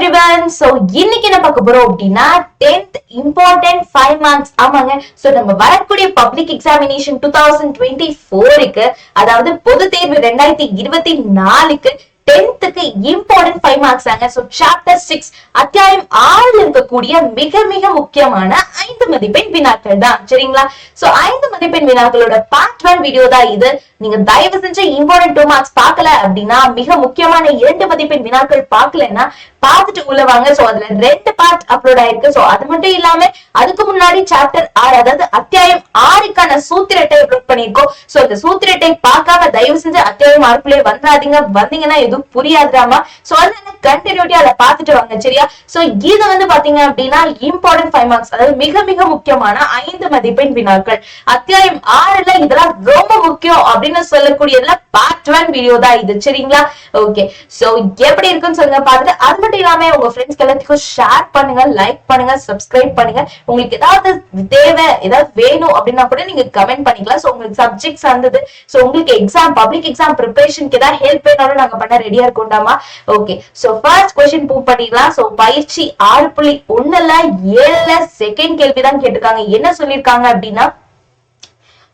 everyone. So இன்னைக்கு என்ன பார்க்க போறோம் அப்படின்னா 10th important 5 marks. ஆமாங்க. சோ நம்ம வரக்கூடிய பப்ளிக் எக்ஸாமினேஷன் 2024க்கு, அதாவது பொது தேர்வு 2024க்கு 10th இம்பார்ட்டன்ட் 5 மார்க்ஸ் ஆங்க. சோ சாப்டர் 6 அத்தியாயம் 6ல இருக்கக்கூடிய மிக மிக முக்கியமான 5 மதிப்பெண் வினாக்கள் தான். சரிங்களா? சோ 5 மதிப்பெண் வினாக்களோட பார்ட் 1 வீடியோ தான் இது. நீங்க தயவு செஞ்சு இம்பார்ட்டன்ட் 2 மார்க்ஸ் பார்க்கல அப்படின்னா, மிக முக்கியமான 2 மதிப்பெண் வினாக்கள் பார்க்கலன்னா பார்த்துட்டு உள்ள வாங்க. சோ அதுல 2 பார்ட் அப்லோட் ஆயிருக்கு. சோ அது மட்டும் இல்லாம அதுக்கு முன்னாடி சாப்டர் 6, அதாவது அத்தியாயம் 6க்கான சூத்திரத்தை அப்லோட் பண்ணிருக்கோம். சோ இந்த சூத்திரத்தை பார்க்காம தயவு செஞ்சு அத்தியாயம் 6க்குள்ளே வந்துடாதீங்க. வந்தீங்கன்னா எதுவும் புரியாதுராமா. சோ அதனால கண்டினியூட்டியா அதை பார்த்துட்டு வாங்க. சரியா? சோ இது வந்து பாத்தீங்க அப்படின்னா இம்பார்ட்டன்ட் 5 மார்க்ஸ், அதாவது மிக மிக முக்கியமான 5 மதிப்பெண் வினாக்கள். அத்தியாயம் 6ல இதெல்லாம் ரொம்ப முக்கியம் அப்படின்னு சொல்லக்கூடியதுல பார்ட் 1 வீடியோ தான் இது. சரிங்களா? ஓகே. சோ எப்படி இருக்குன்னு சொல்லுங்க பார்த்துட்டு, அது மட்டும் இல்லாம உங்க ஃப்ரெண்ட்ஸ்க்கு எல்லாத்துக்கும் ஷேர் பண்ணுங்க, லைக் பண்ணுங்க, சப்ஸ்கிரைப் பண்ணுங்க. உங்களுக்கு ஏதாவது தேவை, ஏதாவது வேணும் அப்படின்னா கூட நீங்க கமெண்ட் பண்ணிக்கலாம். சோ உங்களுக்கு சப்ஜெக்ட்ஸ் வந்தது, சோ உங்களுக்கு எக்ஸாம், பப்ளிக் எக்ஸாம் ப்ரிப்பரேஷனுக்கு ஏதாவது ஹெல்ப் வேணாலும் நாங்க பண்ண ரெடியா இருக்கோம்டாமா. Okay. So first question move பண்ணிடலாம். சோ பயிற்சி 6.1ல 7ல செகண்ட் கேள்வி தான் கேட்டிருக்காங்க. என்ன சொல்லிருக்காங்க அப்படின்னா,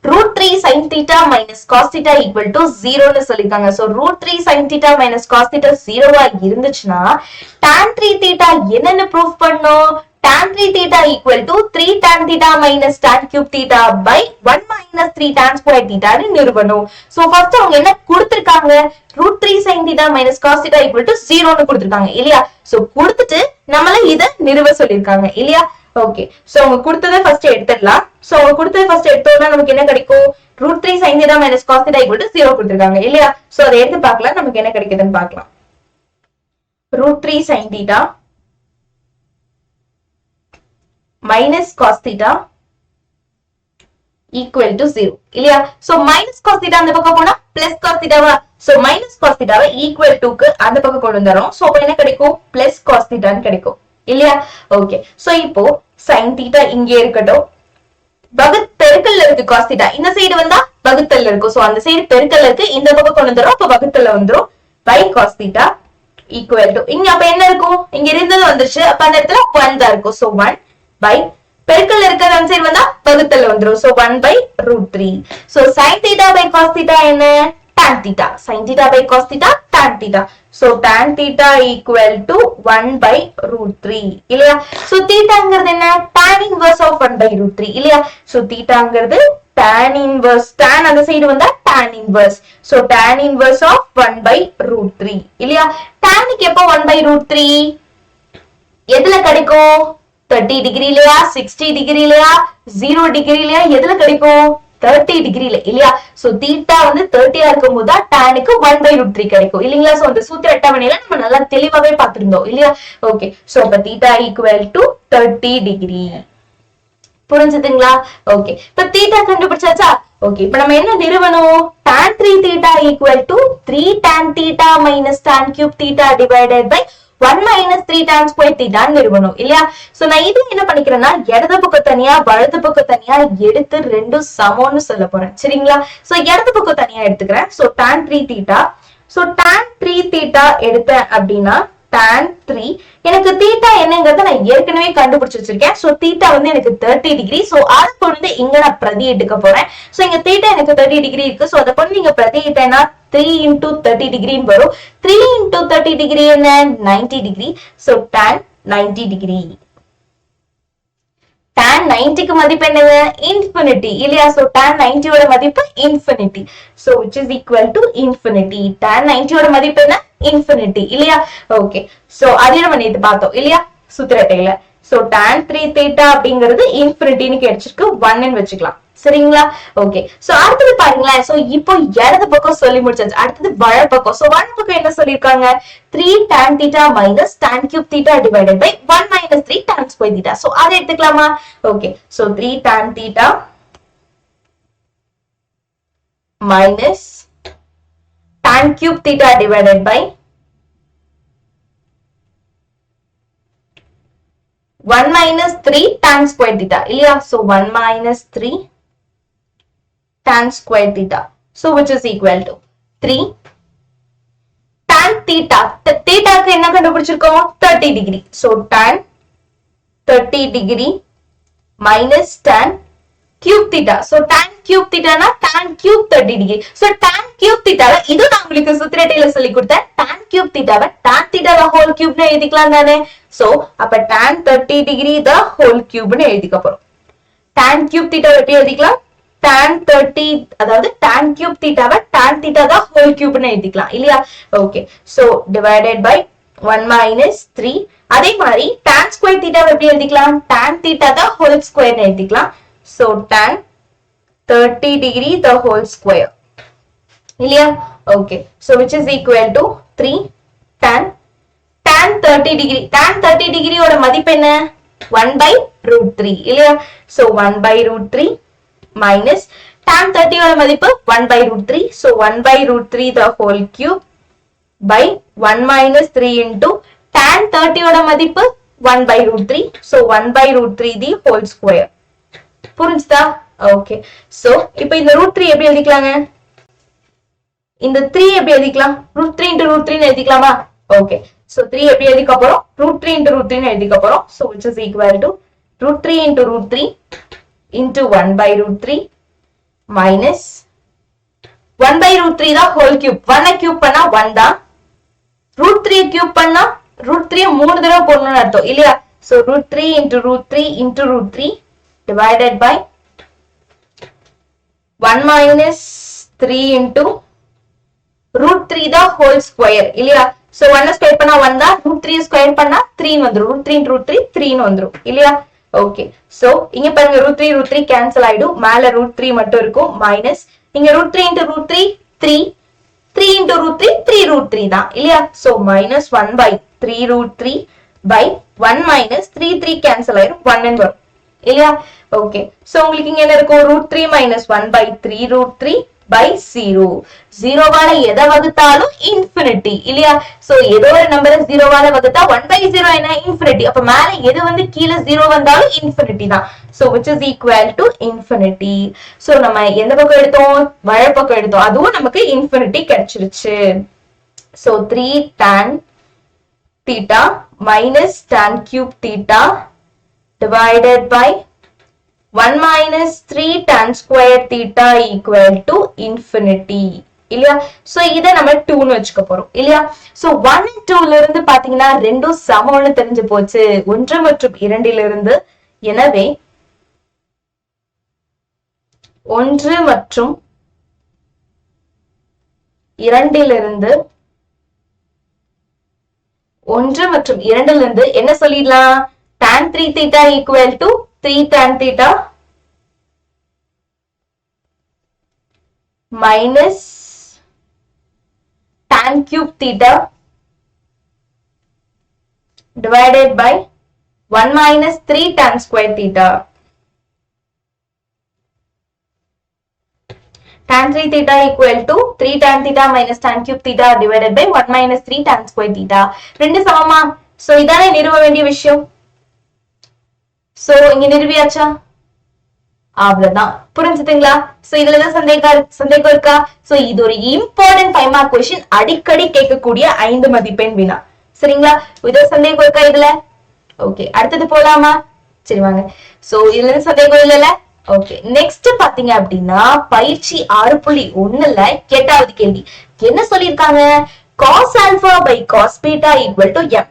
√3 sin theta minus cos theta equal to 0 னு சொல்லிருக்காங்க. So √3 sin theta minus cos theta 0வா இருந்துச்சுன்னா tan 3 theta என்னன்னு ப்ரூவ் பண்ணோம்? tan 3 theta equal to 3 tan theta minus tan cube theta by 1 minus 3 tan square theta னு நிரூபணும். So first அவங்க என்ன கொடுத்திருக்காங்க? √3 sin theta minus cos theta equal to 0 னு கொடுத்திருக்காங்க இல்லையா? சோ கொடுத்துட்டு நம்மள இத நிரூப சொல்லிருக்காங்க இல்லையா? ஓகே. சோ அவங்க கொடுத்ததை ஃபர்ஸ்ட் எடுத்துடலாம். சோ அவங்க கொடுத்ததை ஃபர்ஸ்ட் எடுத்தோம்னா நமக்கு என்ன கிடைக்கும்? √3 sin theta minus cos theta equal to 0 கொடுத்திருக்காங்க இல்லையா? சோ அதை எடுத்து பார்க்கலாம், நமக்கு என்ன கிடைக்குதுன்னு பார்க்கலாம். √3 sin theta minus cos theta equal to 0 இல்லையா? சோ minus cos theta அந்த பக்கம் போனா plus cos theta வா? சோ minus cos theta வை equal to க்கு அந்த பக்கம் கொண்டு வந்துறோம். சோ அப்ப என்ன கிடைக்கும்? plus cos theta ன்னு கிடைக்கும் இல்லையா? ஓகே. சோ இப்போ sin theta இங்கே இருக்கட்டும், வகுத்தெருக்கல்ல இருக்கு cos theta, இந்த சைடு வந்தா வகுத்தல்ல இருக்கும். சோ அந்த சைடு பெருக்கல்ல இருக்கு, இந்த பக்கம் கொண்டு வந்துறோம், அப்ப வகுத்தல்ல வந்துரும். by cos theta equal to, இங்க அப்ப என்ன இருக்கும்? இங்க இருந்தது வந்துருச்சு, அப்ப அந்த இடத்துல 1 தான் இருக்கும். சோ 1 by பெருக்கல்ல இருக்கிற அந்த சைடு வந்தா வகுத்தல்ல வந்துரும். So 1 by √3. So sin theta by cos theta என்ன? tan theta. sin theta by cos theta tan theta. So tan theta equal to 1 by √3 இல்லையா? So thetaங்கிறது என்ன? tan inverse of 1 by √3 இல்லையா? So thetaங்கிறது tan inverse, tan அந்த side வந்தா tan inverse. So tan inverse of 1 by √3 இல்லையா? tanக்கு எப்போ 1 by √3 எதுல கிடைக்கும்? 30 டிகிரிலயா, 60 டிகிரிலயா, 0 டிகிரிலயா, எதுல கிடைக்கும்? 30 டிகிரில இல்லையா? சோ தீட்டா வந்து 30ஆ இருக்கும்போது தான் டானுக்கு 1 by √3 கிடைக்கும் இல்லீங்களா? சோ அந்த சூத்திர அட்டவணையில நம்ம நல்லா தெளிவாவே பார்த்திருந்தோம் இல்லையா? ஓகே. சோ அப்ப தீட்டா ஈக்குவல் டு 30 டிகிரி. புரிஞ்சுதுங்களா? ஓகே. இப்ப தீட்டா கண்டுபிடிச்சாச்சா? ஓகே. இப்ப நம்ம என்ன நிறுவனம்? tan 3 theta equal to 3 tan theta minus tan cube theta divided by 1 minus 3 tan square theta நிறுவனம் இல்லையா? சோ நான் இது என்ன பண்ணிக்கிறேன்னா, இடது பக்கம் தனியா வலது பக்கம் தனியா எடுத்து ரெண்டும் சமம்னு சொல்ல போறேன். சரிங்களா? சோ இடது பக்கம் தனியா எடுத்துக்கிறேன். So tan 3 theta, so tan 3 theta எடுத்தேன் அப்படின்னா tan 3, எனக்கு தீட்டா என்னங்கறத நான் ஏற்கனவே கண்டுபிடிச்சு வச்சிருக்கேன். சோ தீட்டா வந்து எனக்கு 30 டிகிரி. சோ அதை கொண்டு இங்க நான் பிரதி எடுக்க போறேன். சோ இங்க தீட்டா எனக்கு 30 டிகிரி இருக்கு. சோ அதை கொண்டு நீங்க பிரதி எடுத்தேன்னா 3 into 30 டிகிரின்னு வரும். 3 into 30 டிகிரி என்ன? 90 degree. So tan 90 degree. tan 90க்கு மதிப்பு என்னது? இன்ஃபினிட்டி இல்லையா? சோ tan 90 ஓட மதிப்பு infinity. So which is equal to infinity. tan 90 ஓட மதிப்பு என்ன? இன்ஃபினிட்டி இல்லையா? ஓகே. சோ அதே நம்ம நேத்து பார்த்தோம் இல்லையா சூத்திரத்தையில. சோ tan 3 theta அப்படிங்கிறது இன்ஃபினிட்டின்னு கிடைச்சிருக்கு, 1 ன்னு வச்சுக்கலாம். சரிங்களா? ஓகே. சோ அடுத்தது பாருங்களேன். சோ இப்போ இடது பக்கம் சொல்லி முடிச்சாச்சு, அடுத்தது வலது பக்கம். சோ வலது பக்கம் என்ன சொல்லிருக்காங்க? 3 tan theta minus tan cube theta divided by 1 minus 3 tan square theta. So அதை எடுத்துக்கலாமா? Okay. So 3 tan theta minus tan cube theta divided by 1 minus 3 tan square theta இல்லையா? So 1 minus 3 tan square theta. So which is equal to 3 tan theta. Theta க்கு என்ன கண்டுபிடிச்சிருக்கோம் 30 degree. So tan 30 degree minus tan cube theta. So tan cube theta na tan cube 30 degree. So tan cube theta இது நான் உங்களுக்கு சூத்திரத்தில சொல்லி கொடுத்தேன். tan cube theta tan theta the whole cube னு எழுதிக்கலாம் தானே. So அப்ப tan 30 degree the whole cube னு எழுதிக்க போறோம். tan cube theta எப்படி எழுதிக்கலாம் tan 30 அதாவது tan cube theta tan theta the whole cube னு எழுதிக்கலாம் இல்லையா. Okay, so divided by 1 minus 3. அதே மாதிரி tan square theta எப்படி எழுதிக்கலாம் tan theta the whole square னு எழுதிக்கலாம். So tan 30 degree the whole square இல்லையா. Okay, so which is equal to 3 tan 30 degree. tan 30 degree ஓட மதிப்பு என்ன 1 by root 3 இல்லையா. So 1 by root 3 minus tan 30 ஓட மதிப்பு 1 by root 3. So 1 by root 3 the whole cube by 1 minus 3 into tan 30 ஓட மதிப்பு 1 by root 3. So 1 by root 3 the whole square. புரிஞ்சுதா. Okay, so இப்போ இந்த root 3 எப்படி எழுதிக்கலாங்க இந்த 3 எப்படி எழுதிக்கலாம் root 3 into root 3 னு எழுதிக்கலாமா. Okay, so 3 எப்படி எழுதிக்க போறோம் root 3 into root 3 னு எழுதிக்க போறோம். So which is equal to root 3 into root 3 into 1 by root 3 minus 1 by root 3 தான் whole cube. 1 cube பண்ணா 1 தான். root 3 cube பண்ணா root 3 மூணு தடவை போடணும்னு அர்த்தம் இல்லையா. So root 3 into root 3 into root 3 divided by 1 minus 3 into root 3 the whole square இல்லையா. So 1 ஸ்கொயர் பண்ணா 1 தான். root 3 ஸ்கொயர் பண்ணா 3 னு வந்துரும். root 3 into root 3 3 னு வந்துரும் இல்லையா. Okay, so இங்க பாருங்க root 3 கேன்சல் ஆயிடும். மேல root 3 மட்டும் இருக்கும் minus இங்க root 3 into root 3 3 3 into root 3 3 root 3 தான் இல்லையா. So minus 1 by 3 root 3 by 1 minus 3 cancel ஆயிடும் 1 ன்னு வரும் இல்லையா. Okay, so உங்களுக்கு இங்க என்ன இருக்கும் root 3 minus 1 by 3 root 3 by 0. 0 வால எதை வகுத்தாலும் infinity இல்லையா. So ஏதோ ஒரு நம்பரை 0 வால வகுத்தா 1 by 0 என்ன infinity. அப்ப மேல எது வந்து கீழ 0 வந்தாலும் infinity தான். So which is equal to infinity. So நம்ம எந்த பக்கம் எடுத்தோம் வலது பக்கம் எடுத்தோம் அதுவும் நமக்கு infinity கிடைச்சிருச்சு. So 3 tan theta minus tan cube theta divided by 1 minus 3 tan square theta equal to infinity இல்லையா. சோ இத நம்ம 2 னு வெச்சுக்க போறோம் இல்லையா. சோ 1 and 2 ல இருந்து பாத்தீங்கன்னா ரெண்டும் சமம்னு தெரிஞ்சு போச்சு 1 மற்றும் 2 ல இருந்து. எனவே 1 மற்றும் 2 ல இருந்து 1 மற்றும் 2 ல இருந்து என்ன சொல்லிடலாம் tan 3 theta equal to 3 tan theta minus tan cube theta divided by 1 minus 3 tan square theta. Tan 3 theta equal to 3 tan theta minus tan cube theta divided by 1 minus 3 tan square theta. ரெண்டு சமமா. So இதானே நிறுவ வேண்டிய விஷயம். So இங்க நிறுவியாச்சா அவ்வளவுதான். புரிஞ்சுதுங்களா. So இதுலதான் சந்தேகம் இருக்கா. சோ இது ஒரு இம்பார்ட்டன்ட் 5 மார்க் क्वेश्चन அடிக்கடி கேட்கக்கூடிய 5 மதிப்பெண் வினா. சரிங்களா. இது சந்தேகம் இருக்கா இதுல. ஓகே, அடுத்தது போலாமா. சரி வாங்க. சோ இதுல சந்தேகம் இல்லல. ஓகே, நெக்ஸ்ட் பாத்தீங்க அப்படின்னா பயிற்சி 6.1ல 8வது கேள்வி என்ன சொல்லிருக்காங்க cos alpha by cos beta equal to m.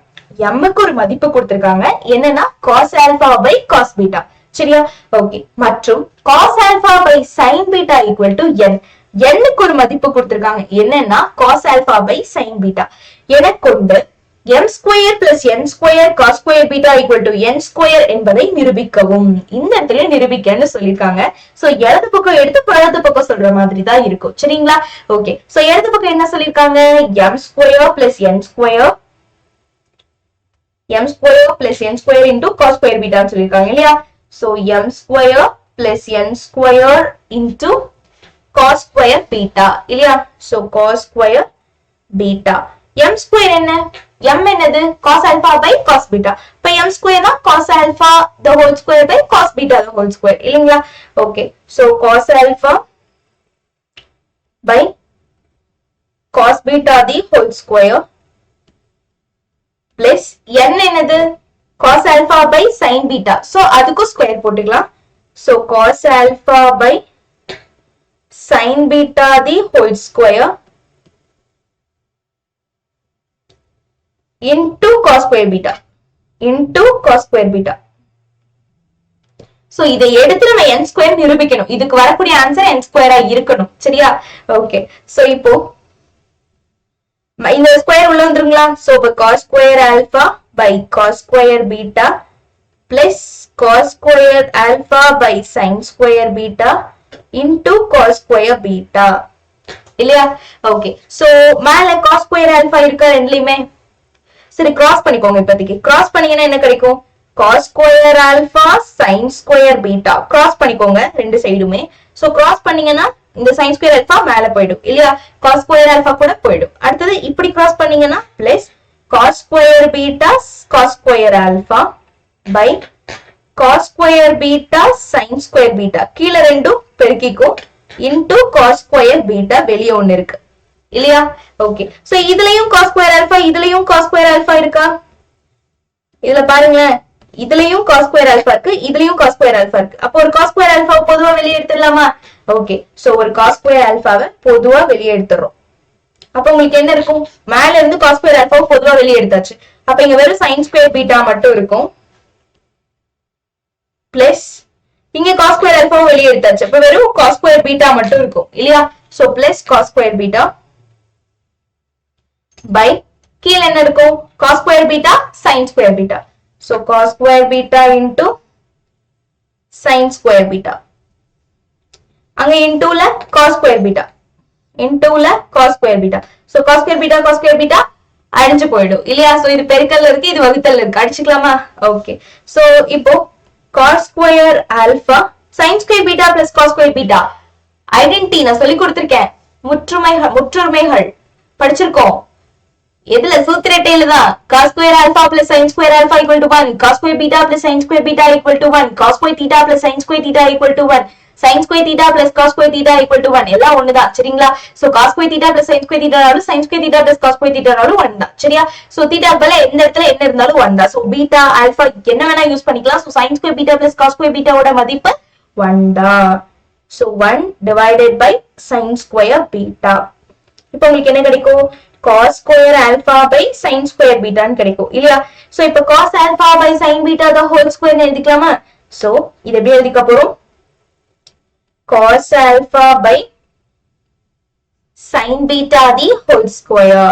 m-க்கு ஒரு மதிப்பு கொடுத்திருக்காங்க என்னன்னா cos alpha by cos beta. சரியா. ஓகே, மற்றும் cos alpha by sin beta equal to n. n-க்கு ஒரு மதிப்பு கொடுத்திருக்காங்க என்னன்னா cos alpha by sin beta. என கொண்டு m square plus n square cos square beta equal to n square என்பதை நிரூபிக்கவும். இந்த இடத்துல நிரூபிக்கன்னு சொல்லிருக்காங்க. சோ இடது பக்கம் எடுத்து வலது பக்கம் சொல்ற மாதிரி தான் இருக்கும். சரிங்களா. ஓகே, சோ இடது பக்கம் என்ன சொல்லிருக்காங்க m square plus n square plus n square into cos square beta சொல்லிருக்காங்க இல்லையா. So m square plus n square into cos square beta இல்லையா. So cos square beta m square என்ன m என்னது cos alpha by cos beta. இப்ப m square தான் cos alpha the whole square by cos beta the whole square இல்லீங்களா. Okay, so cos alpha by cos beta the whole square plus n என்னது cos alpha by sin beta. So அதுக்கும் square போட்டுக்கலாம். So cos alpha by sin beta the whole square into cos square beta into cos square beta. So இதை எடுத்து நம்ம n square நிரூபிக்கணும். இதுக்கு வரக்கூடிய answer n ஸ்கொயரா இருக்கணும். சரியா? ஓகே. சோ இப்போ இந்த ஸ்கொயர் உள்ள வந்துருங்களா? சோ இப்போ cos square alpha by cos square beta plus cos square alpha by sin square beta into cos square beta. இல்லையா? ஓகே. சோ மேல cos square alpha இருக்கா ரெண்டுலயுமே? சரி கிராஸ் பண்ணிக்கோங்க. இப்போதைக்கு கிராஸ் பண்ணீங்கன்னா என்ன கிடைக்கும்? cos square alpha sin square beta cross பண்ணிக்கோங்க ரெண்டு சைடுமே. சோ கிராஸ் பண்ணீங்கன்னா இந்த sin square alpha மேல போய்டும் இல்லையா? cos square alpha கூட போய்டும். அடுத்து இப்படி கிராஸ் பண்ணீங்கன்னா plus cos square beta cos square alpha by cos square beta sin square beta கீழ ரெண்டும் பெருக்கிக்கும் into cos square beta வெளிய ஒன்னு இருக்கு இல்லையா? ஓகே. சோ இதுலயும் cos square alpha இதுலயும் cos square alpha இருக்கா? இதுல பாருங்களேன், இதுலயும் cos square alpha இருக்கு, இதுலயும் cos square alpha இருக்கு. அப்போ ஒரு cos square alpha பொதுவா வெளியே எடுத்துடலாமா? ஓகே. சோ ஒரு cos square alpha-வை பொதுவா வெளியே எடுத்துறோம். அப்ப உங்களுக்கு என்ன இருக்கும்? மேல இருந்து cos square alpha பொதுவா வெளியே எடுத்தாச்சு. அப்ப இங்க வெறும் sin square beta மட்டும் இருக்கும். பிளஸ் இங்க cos square alpha வெளியே எடுத்தாச்சு. அப்ப வெறும் cos square beta மட்டும் இருக்கும் இல்லையா? So plus cos square beta by கீழ என்ன இருக்கும்? cos square beta sin square beta. So cos square beta into sin square beta. அங்க into ல cos square beta. into ல cos square beta. So cos square beta அடிஞ்சு போயிடும் இல்லையா? So இது பெருக்கல்ல இருக்கு, இது வகுத்தல்ல இருக்கு. அடிச்சுக்கலாமா? ஓகே. சோ இப்போ cos square alpha sin square beta plus cos square beta identity நான் சொல்லி கொடுத்திருக்கேன். முற்றுமைகள் படிச்சிருக்கோம். எதுல? சூத்திரட்டையில தான். cos square alpha plus sin square alpha equal to 1, cos square beta plus sin square beta equal to 1, cos square theta plus sin square theta equal to 1, sin square theta plus cos square theta equal to 1. எல்லாம் ஒண்ணுதான் சரிங்களா? So cos square theta plus sin square theta நாலும் sin square theta plus cos square theta நாலும் 1 தான். சரியா? So theta பல எந்த இடத்துல என்ன இருந்தாலும் 1 தான். சோ beta alpha என்ன வேணா யூஸ் பண்ணிக்கலாம். So sin square beta plus cos square beta ஓட மதிப்பு 1 தான். So 1 divided by sin square beta. இப்போ உங்களுக்கு என்ன கிடைக்கும்? cos square alpha by sin square beta ன்னு கிடைக்கும் இல்லையா? சோ இப்போ cos alpha by sin beta the whole square ன்னு எழுதிக்கலாமா? சோ இத எப்படி எழுதிக்க போறோம்? cos alpha by sin beta the whole square.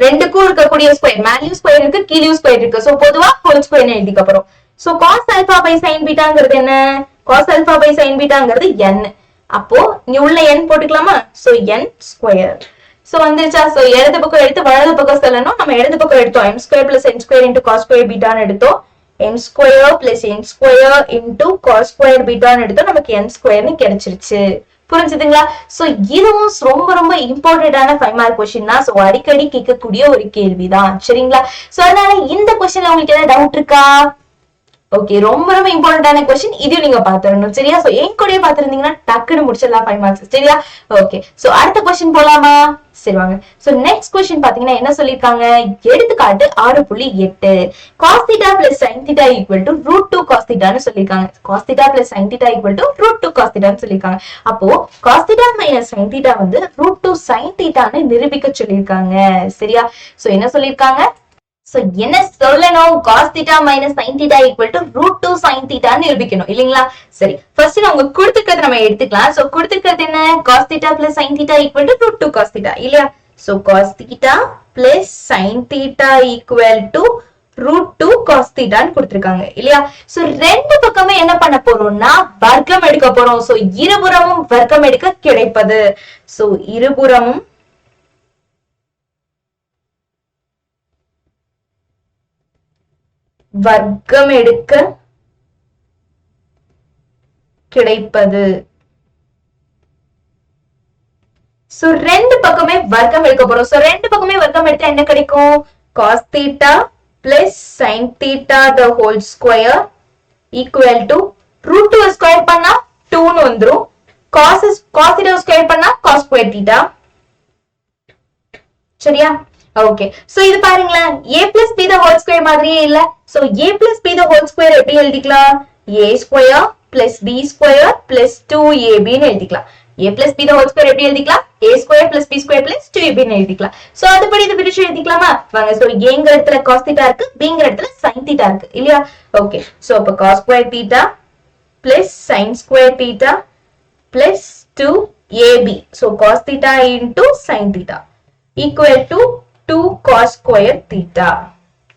ரெண்டுக்கும் இருக்கக்கூடிய ஸ்கொயர், மேலயும் ஸ்கொயர் இருக்கு, கீழயும் ஸ்கொயர் இருக்கு. சோ பொதுவா whole square ன்னு எழுதிக்க போறோம். So cos alpha by sin betaங்கிறது என்ன? cos alpha by sin betaங்கிறது n. அப்போ நீ உள்ள n போட்டுக்கலாமா? So n square. சோ வந்துச்சா? சோ இடது பக்கம் எடுத்து வலது பக்கம் செல்லணும். நம்ம இடது பக்கம் எடுத்தோம் m square plus n square into cos square beta ன்னு எடுத்தோம். m square plus n square into cos square beta ன்னு எடுத்தோம். நமக்கு n square ன்னு கிடைச்சிருச்சு. புரிஞ்சுதுங்களா? சோ இதுவும் ரொம்ப ரொம்ப இம்பார்ட்டன்டான 5 மார்க் क्वेश्चन தான். சோ அடிக்கடி கேட்கக்கூடிய ஒரு கேள்விதான். சரிங்களா? சோ அதனால இந்த क्वेश्चनல உங்களுக்கு ஏதாவது டவுட் இருக்கா? ஓகே, ரொம்ப ரொம்ப இம்பார்ட்டன்டான क्वेश्चन. இதையும் நீங்க பாத்துறணும். சரியா? சோ என் கூடயே பாத்துறீங்கன்னா டக்குன்னு முடிச்சிடலாம் 5 மார்க்ஸ். சரியா? ஓகே. சோ அடுத்த क्वेश्चन போலாமா? சரி வாங்க. சோ நெக்ஸ்ட் क्वेश्चन பாத்தீங்கன்னா என்ன சொல்லிருக்காங்க? எடுத்துக்காட்டு 6.8 cos theta plus sin theta equal to √2 cos theta ன்னு சொல்லிருக்காங்க. cos theta plus sin theta equal to √2 cos theta ன்னு சொல்லிருக்காங்க. அப்போ cos theta minus sin theta வந்து √2 sin theta ன்னு நிரூபிக்க சொல்லிருக்காங்க. சரியா? சோ என்ன சொல்லிருக்காங்க? சோ என்ன சொல்லணும்? cos theta minus sin theta equal to √2 sin theta நிரூபிக்கணும் இல்லீங்களா? சரி, ஃபர்ஸ்ட் நம்ம கொடுத்திருக்கிறது நம்ம எடுத்துக்கலாம். சோ கொடுத்திருக்கிறது என்ன? cos theta plus sin theta equal to √2 cos theta இல்லையா? So cos theta plus sin theta equal to √2 cos theta ன்னு கொடுத்திருக்காங்க இல்லையா? சோ ரெண்டு பக்கமே என்ன பண்ண போறோம்னா வர்க்கம் எடுக்க போறோம். சோ இருபுறமும் வர்க்கம் எடுக்க கிடைப்பது. சோ இருபுறமும் வர்க்கம் எடுக்க கிடைப்பது. சோ ரெண்டு பக்கமே வர்க்கம் எடுக்க போறோம். சோ ரெண்டு பக்கமே வர்க்கம் எடுத்தா என்ன கிடைக்கும்? cos theta plus sin theta the whole square equal to √2 square பண்ணா 2 ன்னு வந்துரும். cos theta ஸ்கொயர் பண்ணா cos square theta. சரியா? ஓகே சோ இது பாருங்களேன் a plus b the whole square மாதிரியே இல்ல so a plus b the whole square எப்படி எழுதிக்கலாம் a square plus b square plus 2ab ன்னு எழுதிக்கலாம் a plus b the whole square எப்படி எழுதிக்கலாம் a square plus b square plus 2ab ன்னு எழுதிக்கலாம் சோ அதுபடி இது பிரிச்சு எழுதிக்கலாமா வாங்க சோ a ங்கற இடத்துல cos theta இருக்கு b ங்கற இடத்துல sin theta இருக்கு இல்லையா ஓகே சோ அப்ப cos square theta plus sin square theta plus 2ab so cos theta into sin theta equal to 2 cos square theta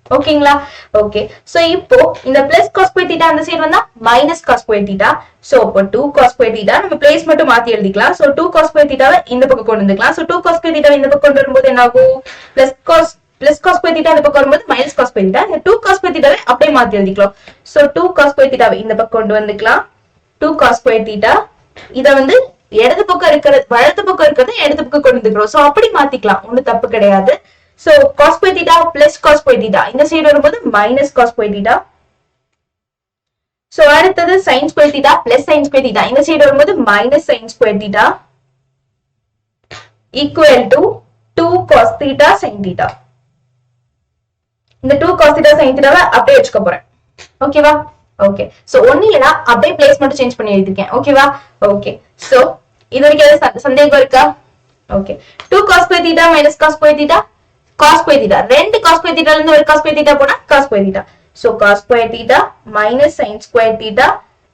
ஓகேங்களா ஓகே சோ இப்போ இந்த plus cos square theta அந்த side வந்தா minus cos square theta so அப்ப 2 cos square theta நம்ம place மட்டும் மாத்தி எழுதிக்கலாம் சோ 2 cos square theta இந்த பக்கம் கொண்டு வந்துக்கலாம் சோ 2 cos square theta இந்த பக்கம் கொண்டு வரும்போது என்ன ஆகும் பிளஸ் cos square theta இந்த பக்கம் வரும்போது மைனஸ் cos square theta இந்த 2 cos square theta அப்படியே மாத்தி எழுதிக்கலாம் சோ 2 cos square theta இந்த பக்கம் கொண்டு வந்துக்கலாம் 2 cos square theta இத வந்து இடது பக்கம் இருக்கிறது வலது பக்கம் இருக்கிறது இடது பக்கம் கொண்டு வந்துக்கிறோம் சோ அப்படி மாத்திக்கலாம் ஒண்ணும் தப்பு கிடையாது so cos square theta plus cos square theta இந்த சைடு வரும்போது minus cos square theta so அடுத்தது sin square theta plus sin square theta இந்த சைடு வரும்போது minus sin square theta equal to 2 cos theta sin theta இந்த 2 cos theta sin theta அப்படியே வச்சுக்க போறேன் ஓகேவா ஓகே சோ ஒண்ணு இல்லனா அப்படியே பிளேஸ் மட்டும் சேஞ்ச் பண்ணி எழுதிருக்கேன் ஓகேவா ஓகே சோ இது வரைக்கும் ஏதாவது சந்தேகம் இருக்கா okay 2 cos square theta minus cos square theta cos square theta ரெண்டு cos square theta ல இருந்து ஒரு cos square theta போனா cos square theta so cos square theta minus sin square theta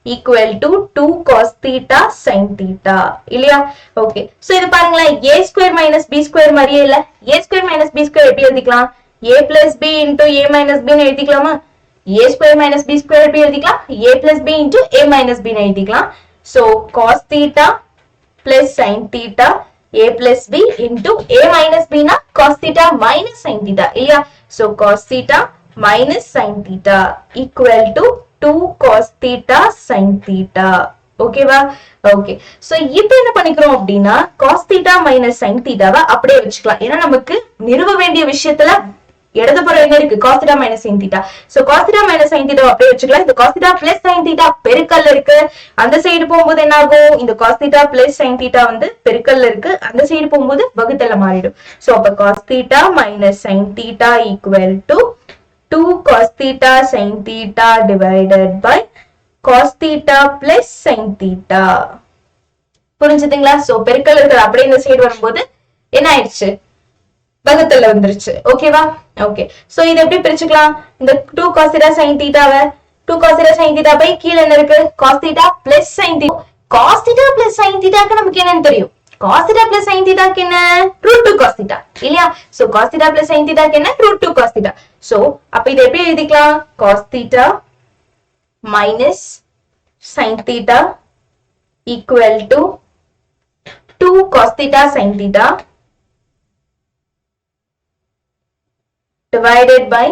equal to 2 cos theta sin theta இல்லையா okay so இது பாருங்களேன் a square minus b square மாதிரியே இல்ல a square minus b square எப்படி எழுதிக்கலாம் a plus b into a minus b ன்னு எழுதிக்கலாமா a square minus b square எப்படி எழுதிக்கலாம் a plus b into a minus b ன்னு எழுதிக்கலாம் so cos theta plus sin theta a plus b into a minus b na cos theta minus sin theta இல்லையா so cos theta minus sin theta equal to 2 cos theta sin theta ஓகேவா okay so இப்போ என்ன பண்ணிக்கிறோம் அப்படின்னா cos theta minus sin theta வை அப்படியே வச்சுக்கலாம் ஏன்னா நமக்கு நிறுவ வேண்டிய விஷயத்துல இடதுபுறம் என்ன இருக்கு cos theta minus sin theta so cos theta minus sin theta அப்படியே வச்சுக்கலாம் இந்த cos theta plus sin theta பெருக்கல்ல இருக்கு அந்த சைடு போகும்போது என்ன ஆகும் இந்த cos theta plus sin theta வந்து பெருக்கல்ல இருக்கு அந்த சைடு போகும்போது வகுத்தல்ல மாறிடும் so அப்ப cos theta minus sin theta equal to 2 cos theta sin theta divided by cos theta plus sin theta புரிஞ்சுதுங்களா சோ பெருக்கல்ல இருக்கிறது அப்படியே இந்த சைடு வரும்போது என்ன ஆயிடுச்சு வகுத்தல்ல வந்துருச்சு ஓகேவா ஓகே சோ இத எப்படி பிரிச்சுக்கலாம் இந்த 2 cos theta sin theta வை 2 cos theta sin theta பை கீழ என்ன இருக்கு cos theta plus sin theta cos theta plus sin theta க்கு நமக்கு என்னன்னு தெரியும் cos theta plus sin theta க்கு என்ன √2 cos theta இல்லையா so cos theta plus sin theta க்கு என்ன √2 cos theta சோ அப்ப இத எப்படி எழுதிக்கலாம் cos theta minus sin theta equal to 2 cos theta sin theta divided by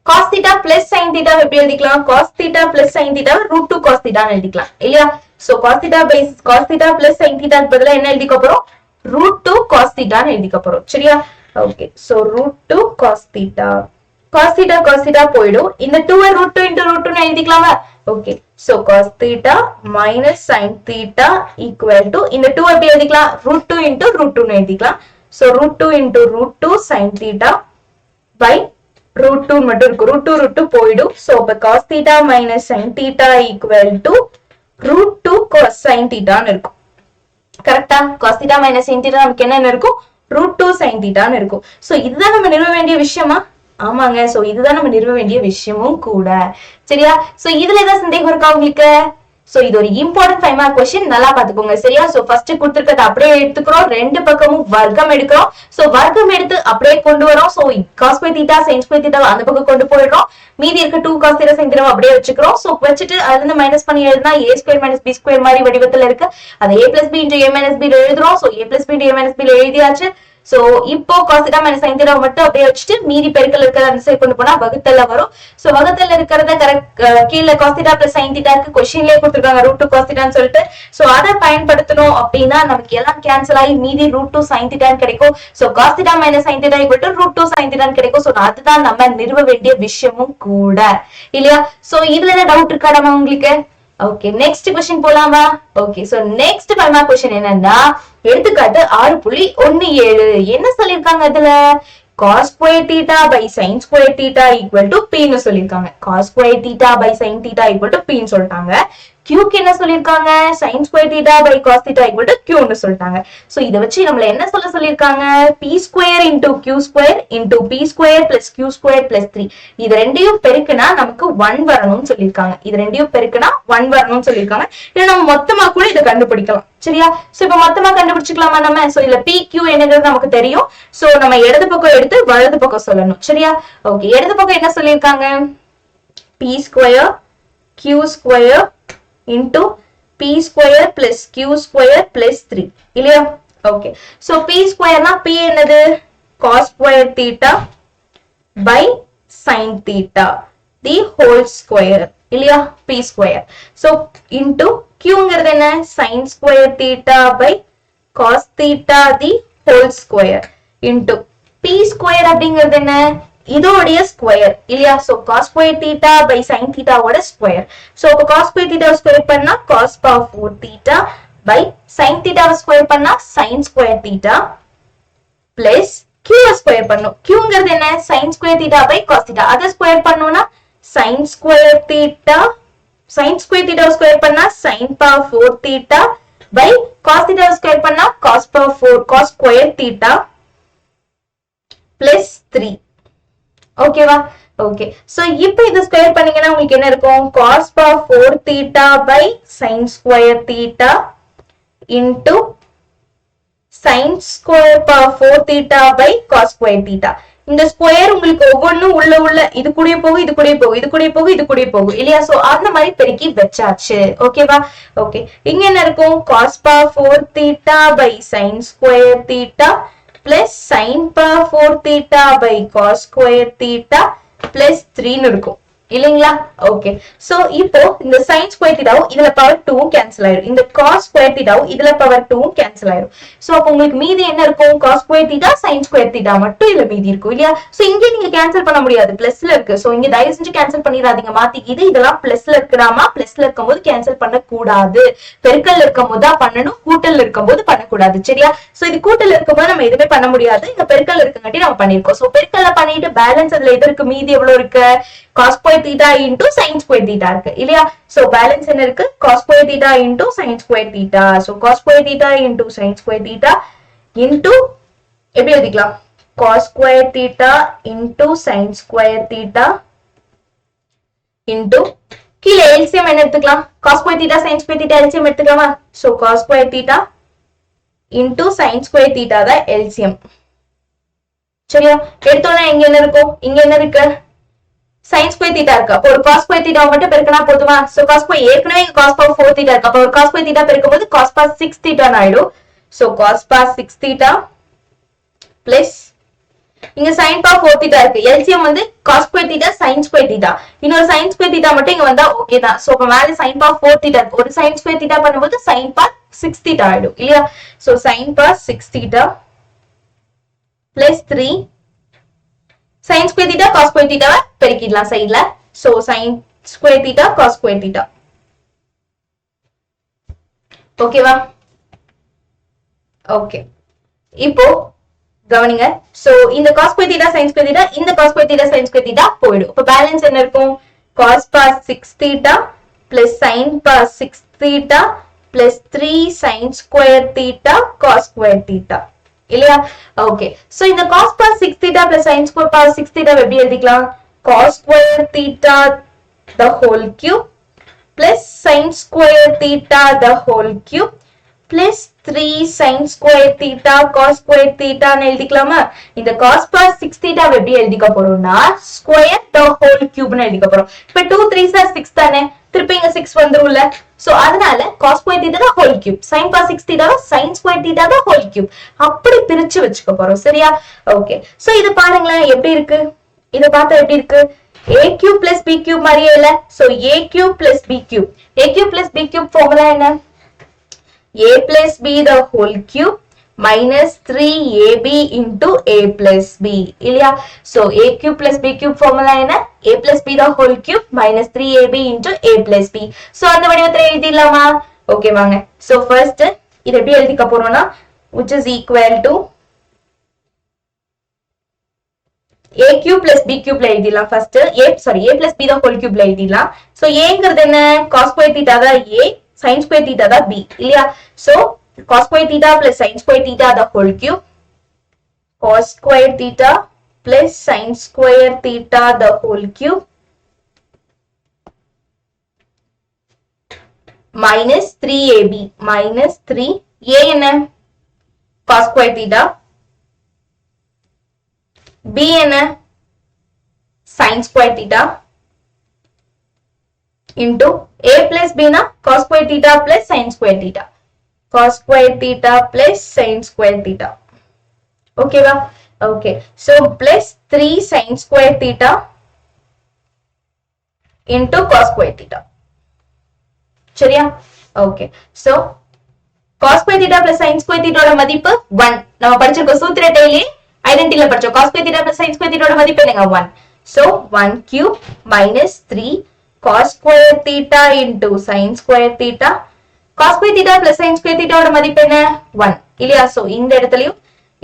cos theta plus sin theta எப்படி எழுதிக்கலாம் cos theta plus sin theta √2 cos theta ன்னு எழுதிக்கலாம் இல்லையா so cos theta by cos theta plus sin theta க்கு பதிலா என்ன எழுதிக்க போறோம் √2 cos theta ன்னு எழுதிக்க போறோம் சரியா ஓகே சோ √2 cos theta போய்டும் இந்த 2 ஐ √2 into √2 ன்னு எழுதிக்கலாமா okay so cos theta minus sin theta equal to இந்த 2 எப்படி எழுதிக்கலாம் √2 into √2 ன்னு எழுதிக்கலாம் so √2 into √2 sin theta by √2 மட்டும் இருக்கு √2 போயிடும் சோ அப்ப cos theta minus sin theta equal to √2 cos sin theta ன்னு இருக்கும் கரெக்ட்டா cos theta minus sin theta நமக்கு என்ன இருக்கும் √2 sin theta ன்னு இருக்கும் சோ இதுதான் நம்ம நிறுவ வேண்டிய விஷயமா ஆமாங்க சோ இதுதான் நம்ம நிறுவ வேண்டிய விஷயமும் கூட சரியா சோ இதுல ஏதாவது சந்தேகம் இருக்கா உங்களுக்கு சோ இது ஒரு இம்பார்ட்டன்ட் 5 மார்க் क्वेश्चन நல்லா பாத்துக்கோங்க சரியா சோ ஃபர்ஸ்ட் கொடுத்திருக்கிறது அப்படியே எடுத்துக்கிறோம் ரெண்டு பக்கமும் வர்க்கம் எடுக்கிறோம் சோ வர்க்கம் எடுத்து அப்படியே கொண்டு வரோம் so cos square theta sin square theta அந்த பக்கம் கொண்டு போயிடுறோம் மீதி இருக்க 2 cos theta sin theta அப்படியே வச்சுக்கிறோம் சோ வச்சிட்டு அதுல இருந்து மைனஸ் பண்ணி எழுதினா a square minus b square மாதிரி வடிவத்துல இருக்கு அது a plus b into a minus b ல எழுதுறோம் so a plus b into a minus b ல எழுதியாச்சு சோ இப்போ cos theta minus sin theta மட்டும் அப்படியே வச்சிட்டு மீதி பெருக்கல் இருக்கிறத அந்த சைடு கொண்டு போனா வகுத்தல்ல வரும் சோ வகுத்தல்ல இருக்கிறத கரெக்ட் கீழ cos theta plus sin theta க்கு क्वेश्चनலயே கொடுத்திருக்காங்க √2 cos theta ன்னு சொல்லிட்டு சோ அத பயன்படுத்தணும் அப்படினா நமக்கு எல்லாம் கேன்சல் ஆகி மீதி √2 sin theta ன்னு கிடைக்கும் so cos theta minus sin theta √2 sin theta ன்னு கிடைக்கும் சோ அதுதான் நம்ம நிறுவ வேண்டிய விஷயமும் கூட இல்லையா சோ இதுல என்ன டவுட் இருக்கா நம்ம உங்களுக்கு ஓகே நெக்ஸ்ட் क्वेश्चन போலாமா okay so next 5 mark question என்னன்னா எடுத்துக்காட்டு 6.17 என்ன சொல்லிருக்காங்க அதுல cos square theta by sin square theta equal to p னு சொல்லிருக்காங்க. cos square theta by sin theta equal to p னு சொல்லிட்டாங்க. q க்கு என்ன சொல்லிருக்காங்க? sin square theta by cos theta equal to q னு சொல்லிட்டாங்க. சோ இத வச்சு நம்மள என்ன சொல்லிருக்காங்க? p square into q square into p square plus q square plus 3. இது ரெண்டையும் பெருக்குனா நமக்கு 1 வரணும்னு சொல்லிருக்காங்க. இது ரெண்டையும் பெருக்குனா 1 வரணும்னு சொல்லிருக்காங்க. இத நம்ம மொத்தமா கூட இத கண்டுபிடிக்கலாம். சரியா? சோ இப்ப மொத்தமா கண்டுபிடிச்சுக்கலாமா நம்ம? சோ இதுல p q என்னங்கிறது நமக்கு தெரியும். சோ நம்ம இடது பக்கம் எடுத்து வலது பக்கம் சொல்லணும். சரியா? ஓகே, இடது பக்கம் என்ன சொல்லிருக்காங்க? p square q square into p square plus q square plus 3 இல்லையா? ஓகே, சோ p square னா p என்னது? cos square theta by sin theta the whole square இல்லையா? p square. சோ into qங்கிறது என்ன? sin square theta by cos theta the whole square into p square அப்படிங்கிறது என்ன? இதோடைய square இல்லையா? So cos square theta by sin theta ஓட square. So அப்ப cos square theta square பண்ணா cos power 4 theta by sin theta square பண்ணா sin square theta plus q square பண்ணும். qங்கிறது என்ன? sin square theta by cos theta. அத square பண்ணோம்னா sin square theta square பண்ணா sin power 4 theta by cos theta square பண்ணா cos power 4 cos square theta plus 3. ஓகேவா? Okay, so இப்போ இது square பண்ணீங்கன்னா உங்களுக்கு என்ன இருக்கும்? cos power 4 theta by sin square theta into sin square power 4 theta by cos square theta. இந்த square உங்களுக்கு ஒவ்வொன்றும் உள்ள இது கூடயே போகும், இது கூடயே போகும், இது கூடயே போகும், இது கூடயே போகும் இல்லையா? சோ அந்த மாதிரி பெருக்கி வச்சாச்சு. ஓகேவா? ஓகே, இங்க என்ன இருக்கும்? cos power 4 theta by sin square theta plus sin power 4 theta by cos square theta plus 3 னு இருக்கும் இல்லீங்களா? ஓகே, சோ இப்போ இந்த sin square theta இதுல பவர் 2 கேன்சல் ஆயிடும். இந்த cos square theta இதுல பவர் 2 கேன்சல் ஆயிடும். சோ அப்ப உங்களுக்கு மீதி என்ன இருக்கும்? cos square theta sin square theta மட்டும் இதுல மீதி இருக்கும் இல்லையா? சோ இங்க நீங்க கேன்சல் பண்ண முடியாது, பிளஸ்ல இருக்கு. சோ இங்க தயவு செஞ்சு கேன்சல் பண்ணிராதீங்க, மாத்திக்கிது. இதெல்லாம் பிளஸ்ல இருக்குடாமா, பிளஸ்ல இருக்கும்போது கேன்சல் பண்ண கூடாது. பெருக்கல்ல இருக்கும்போது தான் பண்ணணும், கூட்டல்ல இருக்கும்போது பண்ணக்கூடாது. சரியா? சோ இது கூட்டல்ல இருக்கும்போது நம்ம எதுவுமே பண்ண முடியாது. இங்க பெருக்கல்ல இருக்குங்காட்டி நம்ம பண்ணிருக்கோம். சோ பெருக்கல்ல பண்ணிட்டு பேலன்ஸ் அதுல எது இருக்கு? மீதி எவ்வளவு இருக்கு? cos square theta into sin square theta இருக்கு இல்லையா? சோ பேலன்ஸ் என்ன இருக்கு? cos square theta into sin square theta. So cos square theta into sin square theta into எப்படி எழுதிக்கலாம்? cos square theta into sin square theta into கீழ LCM என்ன எடுத்துக்கலாம்? cos square theta sin square theta LCM எடுத்துக்கலாமா? So cos square theta into sin square theta தான் LCM. சரியா? எடுத்தோம்னா இங்க என்ன இருக்கும்? இங்க என்ன இருக்கு? sin square theta இருக்கு. அப்ப ஒரு cos square theta மட்டும் பெருக்கினா போதுமா? சோ cos square ஏற்கனவே இங்க cos power 4 theta இருக்கு. அப்ப ஒரு cos square theta பெருக்கும்போது cos power 6 theta ஆயிடும். So cos power 6 theta plus இங்க sin power 4 theta இருக்கு. LCM வந்து cos square theta sin square theta. இன்னொரு sin square theta மட்டும் இங்க வந்தா ஓகே தான். சோ அப்ப மேல sin power 4 theta இருக்கு. ஒரு sin square theta பண்ணும்போது sin power 6 theta ஆயிடும் இல்லையா? So sin power 6 theta plus 3 sin square theta cos square theta பெருக்கிடலாம் சைடுல. So sin square theta cos square theta. ஓகேவா? ஓகே, இப்போ கவனிங்க. சோ இந்த cos square theta sin square theta இந்த cos square theta sin square theta போய்டும். அப்ப balance என்ன இருக்கும்? cos power 6 theta plus sin power 6 theta plus 3 sin square theta cos square theta இல்லையா? ஓகே, சோ இந்த cos power 6 theta plus sin square power 6 theta எப்படி எழுதிக்கலாம்? cos square theta the whole cube plus sin square theta the whole cube plus 3 sin square theta cos square theta ன்னு எழுதிக்கலாமா? இந்த cos power 6 theta எப்படி எழுதிக்க போறோம்னா square the whole cube ன்னு எழுதிக்க போறோம். இப்ப 2 3s are 6 தானே, திருப்பி இங்க 6 வந்துரும்ல. சோ அதனால cos square theta the whole cube, sin power 6 theta sin square theta the whole cube அப்படி பிரிச்சு வச்சுக்க போறோம். சரியா? ஓகே, சோ இது பாருங்களேன் எப்படி இருக்கு? இத பார்த்தா எப்படி இருக்கு? a cube plus b cube மாதிரியே இல்ல? So a cube plus b cube, a cube plus b cube formula என்ன? a plus b the whole cube minus 3ab into a plus b இல்லையா? so a cube plus b cube formula என்ன? a plus b the whole cube minus 3ab into a plus b. so அந்த வடிவத்துல எழுதிடலாமா? Okay வாங்க. so first இது எப்படி எழுதிக்க போறோம்னா which is equal to a cube plus b cube ல எழுதிடலாம் ஃபர்ஸ்ட். a plus b தான் whole cube ல எழுதிடலாம். சோ aங்கிறது என்ன? cos square theta தான் a, sin square theta தான் b இல்லையா? So cos square theta plus sin square theta the whole cube, cos square theta plus sin square theta the whole cube minus 3ab minus 3 a என்ன? cos square theta, b என்ன? sin square theta into a plus b na cos square theta plus sin square theta, cos square theta plus sin square theta. Okay va? Okay, so plus 3 sin square theta into cos square theta. சரியா? Okay, so cos square theta plus sin square theta ஓட மதிப்பு 1. நம்ம படிச்சிருக்கோம் சூத்திர daily ஐடென்டிட்டில படிச்சோம். cos square theta plus sin square theta ஓட மதிப்பு என்னங்க? 1. So 1 cube minus 3 cos square theta into sin square theta. cos square theta plus sin square theta ஓட மதிப்பு என்ன? 1 இல்லையா? சோ இந்த இடத்துலயும்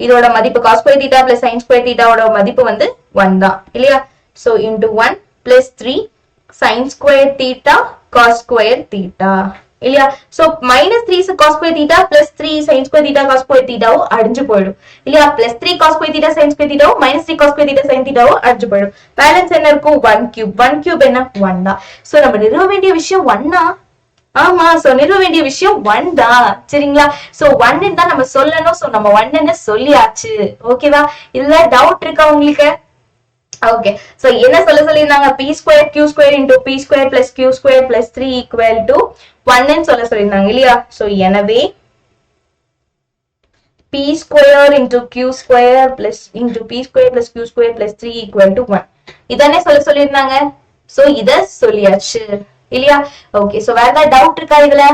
இதோட மதிப்பு cos square theta plus sin square theta ஓட மதிப்பு வந்து 1 தான் இல்லையா? So into 1 plus 3 sin square theta cos square theta இல்லையா? So minus 3 cos square theta plus 3 sin square theta cos square theta அடிஞ்சு போயிடும் இல்லையா? plus 3 cos square theta sin square theta minus 3 cos square theta sin theta அடிஞ்சு போயிடும். Balance என்ன இருக்கும்? 1 cube. 1 cube என்ன? 1 தான். So நம்ம நிறுவ வேண்டிய விஷயம் 1 தான். ஆமா, சோ நிறுவ வேண்டிய விஷயம் 1 தான். சரிங்களா? சோ 1 தான் நம்ம சொல்லணும். சோ நம்ம 1 ன்னு சொல்லியாச்சு. ஓகேவா? இதுல டவுட் இருக்கா உங்களுக்கு? ஓகே, சோ என்ன சொல்லிருந்தாங்க? p square q square into p square plus q square plus 3 equal to 1 ன்னு சொல்லிருந்தாங்க இல்லையா? சோ எனவே p square into q square plus into p square plus q square plus 3 equal to 1 இதானே சொல்லிருந்தாங்க. So இத சொல்லியாச்சு இல்லையா? ஓகே, சோ வேற ஏதாவது டவுட் இருக்கா இதுல?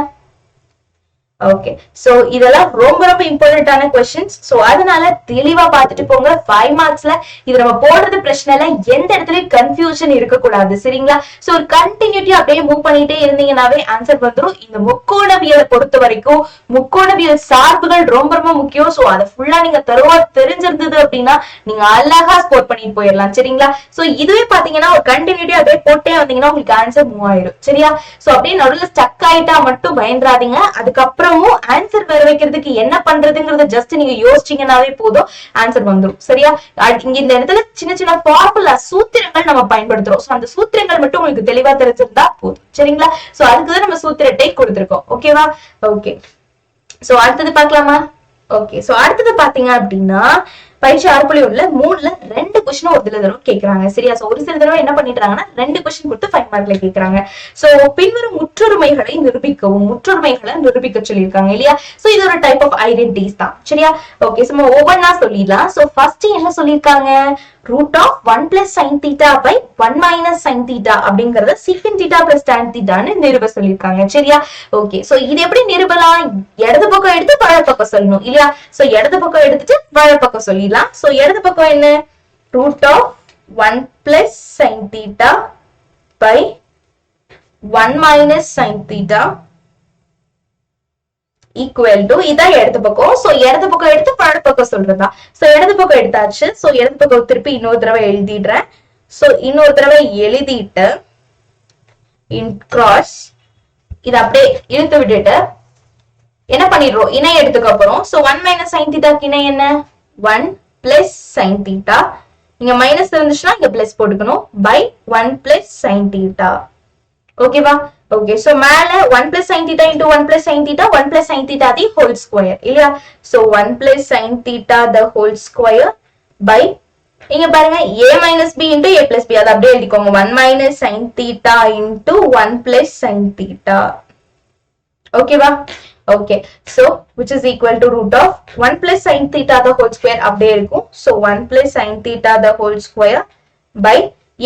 ஓகே, சோ இதெல்லாம் ரொம்ப ரொம்ப இம்பார்ட்டன்டான क्वेश्चंस. சோ அதனால தெளிவா பார்த்துட்டு போங்க. 5 மார்க்ஸ்ல இது நம்ம போடுறது பிரச்சனைல எந்த இடத்துலயும் கன்ஃபியூஷன் இருக்க கூடாது. சரிங்களா? சோ ஒரு கண்டினியூட்டி அப்படியே மூவ் பண்ணிட்டே இருந்தீங்கனாவே ஆன்சர் வந்துரும். இந்த முக்கோணவியலை பொறுத்த வரைக்கும் முக்கோணவியல் சார்புகள் ரொம்ப ரொம்ப முக்கியம். சோ அத ஃபுல்லா நீங்க தரோவா தெரிஞ்சிருந்தது அப்படின்னா நீங்க அழகா ஸ்கோர் பண்ணிட்டு போயிடலாம். சரிங்களா? சோ இதுவே பாத்தீங்கன்னா ஒரு கண்டினியூட்டி அப்படியே போட்டே வந்தீங்கன்னா உங்களுக்கு ஆன்சர் மூவ் ஆயிடும். சரியா? சோ அப்படியே நடுவுல ஸ்டக் ஆயிட்டா மட்டும் பயந்துராதீங்க. அதுக்கப்புறம் ஆன்சர் வர வைக்கிறதுக்கு என்ன பண்றதுங்கறத ஜஸ்ட் நீங்க யோசிச்சீங்கன்னாவே போதும், ஆன்சர் வந்துரும். சரியா? இங்க இந்த இடத்துல சின்ன சின்ன ஃபார்முலா சூத்திரங்கள் நம்ம பயன்படுத்துறோம். சோ அந்த சூத்திரங்கள் மட்டும் உங்களுக்கு தெளிவா தெரிஞ்சிருந்தா போதும். சரிங்களா? சோ அதுக்குதான் நம்ம சூத்திரத்தை கொடுத்திருக்கோம். ஓகேவா? ஓகே, சோ அடுத்தது பார்க்கலாமா? ஓகே, சோ அடுத்தது பாத்தீங்க அப்படின்னா பயிற்சி 6.1ல 3ல 2 क्वेश्चन ஒரு தடவை கேக்குறாங்க. சரியா? சோ ஒரு சில தடவை என்ன பண்ணிட்டாங்கன்னா 2 क्वेश्चन கொடுத்து 5 மார்க்ல கேக்குறாங்க. சோ பின்வரும் முற்றொருமைகளை நிரூபிக்கவும், முற்றொருமைகளை நிரூபிக்க சொல்லிருக்காங்க இல்லையா? சோ இது ஒரு டைப் ஆஃப் ஐடென்டிட்டிஸ் தான். சரியா? ஓகே, சோ ஒவ்வொன்னா சொல்லிடலாம். சோ ஃபர்ஸ்ட் என்ன சொல்லிருக்காங்க? root of 1 plus sin theta by 1 minus sin theta அப்படிங்கறத secant theta plus tan theta ன்னு நிரூப சொல்லிருக்காங்க. சரியா? ஓகே, சோ இது எப்படி நிரூபலாம்? இடது பக்கம் எடுத்து வலது பக்கம் சொல்லணும் இல்லையா? சோ இடது பக்கம் எடுத்துட்டு வலது பக்கம் சொல்லிடலாம். சோ இடது பக்கம் என்ன? root of 1 plus sin theta by 1 minus sin theta equal to இதான் இடது பக்கம். சோ இடது பக்கம் எடுத்து வலது பக்கம் சொல்றதா? சோ இடது பக்கம் எடுத்தாச்சு. சோ இடது பக்கம் திருப்பி இன்னொரு தடவை எழுதிடுறேன். சோ இன்னொரு தடவை எழுதிட்டு in cross இத அப்படியே இழுத்து விட்டுட்டு என்ன பண்ணிடுறோம்? இணை எடுத்துக்க போறோம். சோ 1 minus sin theta இணை என்ன? 1 plus sin theta. இங்க மைனஸ் இருந்துச்சுன்னா இங்க பிளஸ் போட்டுக்கணும். by 1 plus sin theta. ஓகேவா? ஓகே, சோ மேல 1 plus sin theta into 1 plus sin theta, 1 plus sin theta the whole square இல்லையா? So 1 plus sin theta the whole square by இங்க பாருங்க a minus b into a plus b, அத அப்படியே எழுதிக்கோங்க. 1 minus sin theta into 1 plus sin theta. ஓகேவா? Okay, so which is equal to root of 1 plus sin theta the whole square அப்படியே இருக்கும். So 1 plus sin theta the whole square by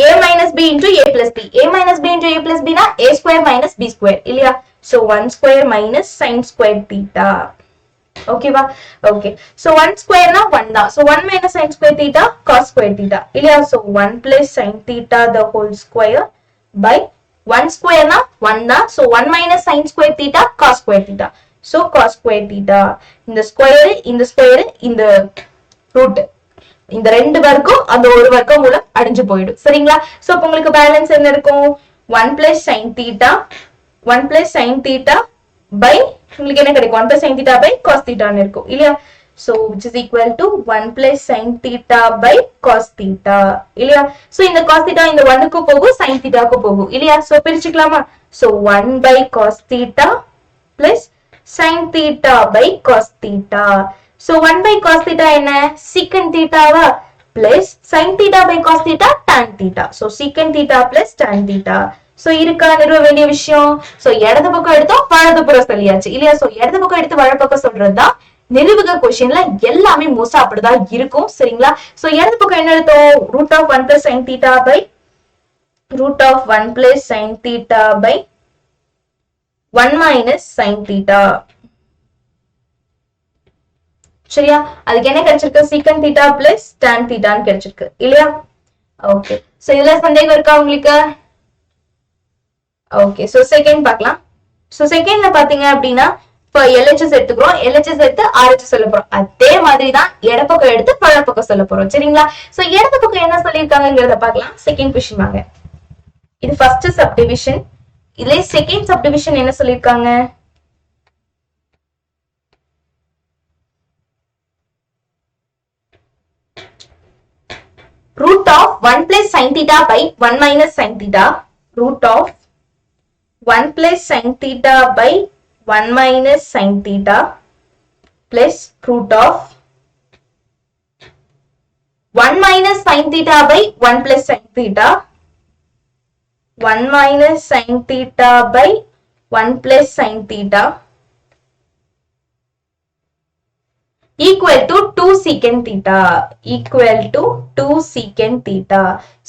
a minus b into a plus b. a minus b into a plus b na a square minus b square இல்லையா? so 1 square minus sin square theta. ஓகேவா? Okay, so 1 square na 1 தான். so 1 minus sin square theta cos square theta இல்லையா? so 1 plus sin theta the whole square by 1 square na 1 தான். so 1 minus sin square theta cos square theta. so cos square theta இந்த square இந்த root இந்த ரெண்டு வர்க்கம் அந்த ஒரு வர்க்கம் மூலம் அடைஞ்சு போயிடும். சரிங்களா? சோ அப்ப உங்களுக்கு பேலன்ஸ் என்ன இருக்கும்? 1 plus sin theta 1 plus sin theta by உங்களுக்கு என்ன கிடைக்கும்? 1 plus sin theta by cos theta ன்னு இருக்கும் இல்லையா? So which is equal to 1 plus sin theta by cos theta இல்லையா? So இந்த cos theta இந்த 1 க்கு போகும், sin theta க்கு போகும் இல்லையா? So பிரிச்சுக்கலாமா? So 1 by cos theta plus sin theta by cos theta. So 1 by cos theta என்ன? secant theta வா? plus sin theta by cos theta tan theta. So secant theta plus tan theta. So இருக்கா நிறுவ வேண்டிய விஷயம். So இடது பக்கம் எடுத்தோம், வலது புறம் சொல்லியாச்சு இல்லையா? So இடது பக்கம் எடுத்து வலது பக்கம் சொல்றதுதான் நிரூபக கொஸ்டின்ல எல்லாமே மோஸ்டா அப்படிதான் இருக்கும். சரிங்களா? So இடது பக்கம் என்ன எடுத்தோம்? root of 1 plus sin theta by root of 1 plus sin theta by 1 minus sin theta. சரியா? அதுக்கு என்ன கிடைச்சிருக்கு? secant theta plus tan theta ன்னு கிடைச்சிருக்கு இல்லையா? ஓகே. சோ இதுல சந்தேகம் இருக்கா உங்களுக்கு? ஓகே. சோ செகண்ட் பார்க்கலாம். சோ செகண்ட்ல பாத்தீங்க அப்படின்னா இப்ப LHS எடுத்துக்கிறோம், LHS எடுத்து RHS சொல்ல போறோம். அதே மாதிரி தான் இடப்பக்கம் எடுத்து பழப்பக்கம் சொல்ல போறோம். சரிங்களா? சோ இடது பக்கம் என்ன சொல்லியிருக்காங்கிறத பார்க்கலாம். செகண்ட் கொஸ்டின் வாங்க. இது ஃபர்ஸ்ட் சப்டிவிஷன். இதுல செகண்ட் சப்டிவிஷன் என்ன சொல்லியிருக்காங்க? root of 1 plus sin theta by 1 minus sin theta. Root of 1 plus sin theta by 1 minus sin theta plus root of 1 minus sin theta by 1 plus sin theta. 1 minus sin theta by 1 plus sin theta equal to 2 secant theta. Equal to 2 secant theta.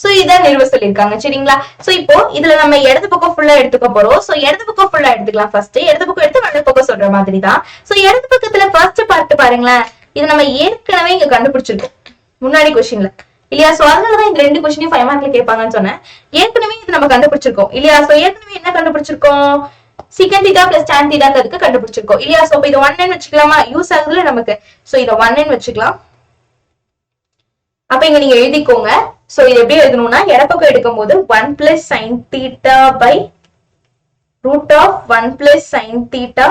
So இதான் நிறுவ சொல்லிருக்காங்க. சரிங்களா? So இப்போ இதுல நம்ம இடது பக்கம் ஃபுல்லா எடுத்துக்க போறோம். சோ இடது பக்கம் ஃபுல்லா எடுத்துக்கலாம். ஃபர்ஸ்ட் இடது பக்கம் எடுத்து வலது பக்கம் சொல்ற மாதிரி தான். சோ இடது பக்கத்துல ஃபர்ஸ்ட் பார்ட் பாருங்களேன். இது நம்ம ஏற்கனவே இங்க கண்டுபிடிச்சிருக்கோம் முன்னாடி கொஸ்டின்ல இல்லையா? சோ அதனாலதான் இந்த ரெண்டு கொஸ்டினையும் 5 மார்க்ல கேட்பாங்கன்னு சொன்னேன். ஏற்கனவே இது நம்ம கண்டுபிடிச்சிருக்கோம் இல்லையா? சோ ஏற்கனவே என்ன கண்டுபிடிச்சிருக்கோம்? secant theta plus tan theta க்கு கண்டுபிடிச்சிருக்கோம் இல்லையா? சோ இத 1 ன்னு வெச்சுக்கலாமா? யூஸ் ஆகுதுல நமக்கு. சோ இத 1 ன்னு வெச்சுக்கலாம். அப்ப இங்க நீங்க எழுதிக்கோங்க. சோ இது எப்படி எழுதணும்னா இடப்பக்கம் எடுக்கும்போது 1 plus sin theta by root of 1 plus sin theta